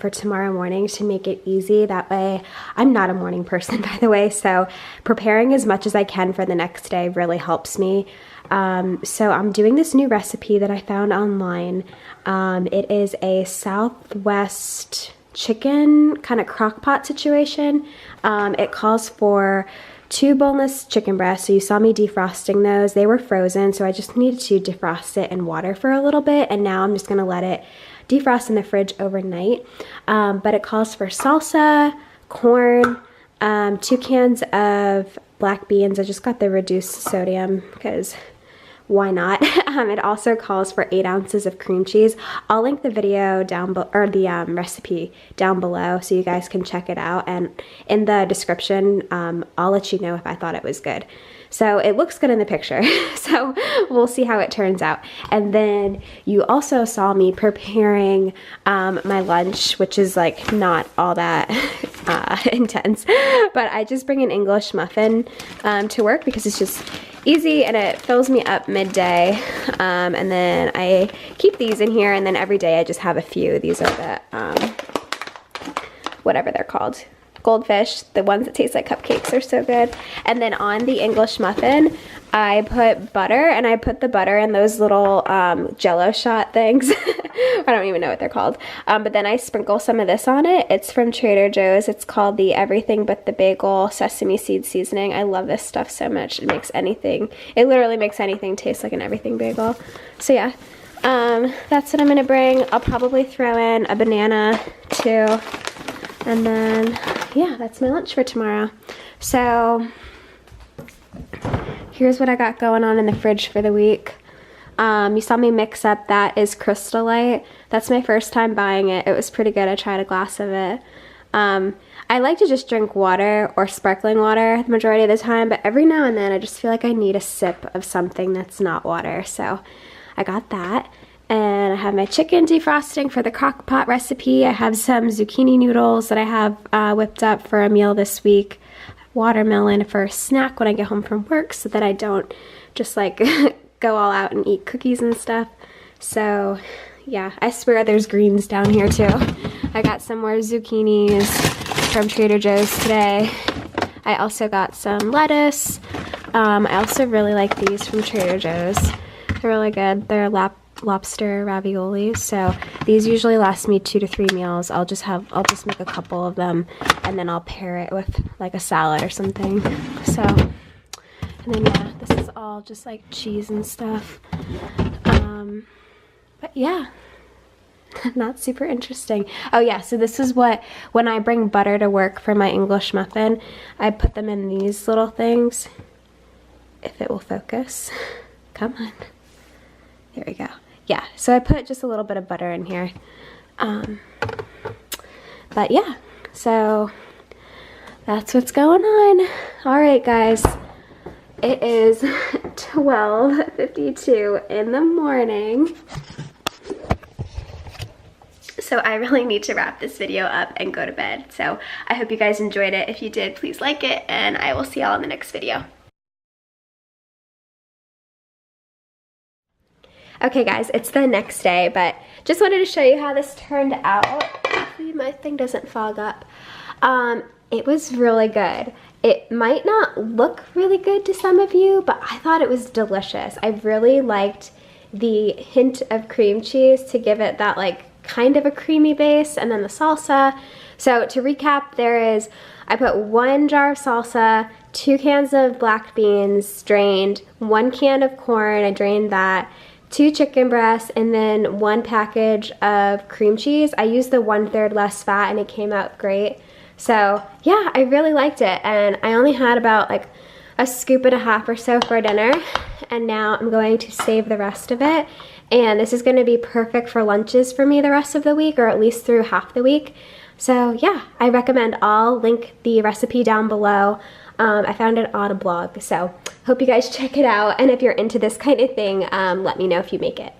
for tomorrow morning to make it easy. That way, I'm not a morning person, by the way, so preparing as much as I can for the next day really helps me. So I'm doing this new recipe that I found online. It is a Southwest chicken kind of crock pot situation. It calls for 2 boneless chicken breasts. So you saw me defrosting those. They were frozen, so I just needed to defrost it in water for a little bit, and now I'm just gonna let it defrost in the fridge overnight. But it calls for salsa, corn, 2 cans of black beans. I just got the reduced sodium because why not? It also calls for 8 ounces of cream cheese. I'll link the video down below, or the recipe down below, so you guys can check it out. And in the description, I'll let you know if I thought it was good. So it looks good in the picture, so we'll see how it turns out. And then you also saw me preparing my lunch, which is like not all that intense, but I just bring an English muffin to work because it's just easy and it fills me up midday. And then I keep these in here, and then every day I just have a few. These are the, whatever they're called. Goldfish, the ones that taste like cupcakes, are so good. And then on the English muffin, I put butter, and I put the butter in those little Jello shot things. I don't even know what they're called. But then I sprinkle some of this on it. It's from Trader Joe's. It's called the Everything But the Bagel Sesame Seed Seasoning. I love this stuff so much. It makes anything, it literally makes anything taste like an everything bagel. So yeah, that's what I'm gonna bring. I'll probably throw in a banana too. And then, yeah, that's my lunch for tomorrow. So, here's what I got going on in the fridge for the week. You saw me mix up, that is Crystal Light. That's my first time buying it. It was pretty good. I tried a glass of it. I like to just drink water or sparkling water the majority of the time, but every now and then I just feel like I need a sip of something that's not water. So, I got that. And I have my chicken defrosting for the crock pot recipe. I have some zucchini noodles that I have whipped up for a meal this week. Watermelon for a snack when I get home from work, so that I don't just like go all out and eat cookies and stuff. So yeah, I swear there's greens down here too. I got some more zucchinis from Trader Joe's today. I also got some lettuce. I also really like these from Trader Joe's. They're really good. They're lobster raviolis, so these usually last me 2 to 3 meals. I'll just make a couple of them, and then I'll pair it with like a salad or something. So, and then yeah, this is all just like cheese and stuff. But yeah, not super interesting. Oh yeah, so this is what, when I bring butter to work for my English muffin, I put them in these little things. If it will focus. Come on. There we go. Yeah, so I put just a little bit of butter in here. But yeah, so that's what's going on. All right, guys. It is 12:52 in the morning. So I really need to wrap this video up and go to bed. So I hope you guys enjoyed it. If you did, please like it, and I will see y'all in the next video. Okay guys, it's the next day, but just wanted to show you how this turned out. Hopefully my thing doesn't fog up. It was really good. It might not look really good to some of you, but I thought it was delicious. I really liked the hint of cream cheese to give it that like kind of a creamy base, and then the salsa. So to recap, I put 1 jar of salsa, 2 cans of black beans drained, 1 can of corn, I drained that, 2 chicken breasts, and then 1 package of cream cheese. I used the 1/3 less fat and it came out great. So yeah, I really liked it, and I only had about like a scoop and a half or so for dinner, and now I'm going to save the rest of it, and this is going to be perfect for lunches for me the rest of the week, or at least through half the week. So yeah, I recommend. I'll link the recipe down below. I found it on a blog, so hope you guys check it out, and if you're into this kind of thing, let me know if you make it.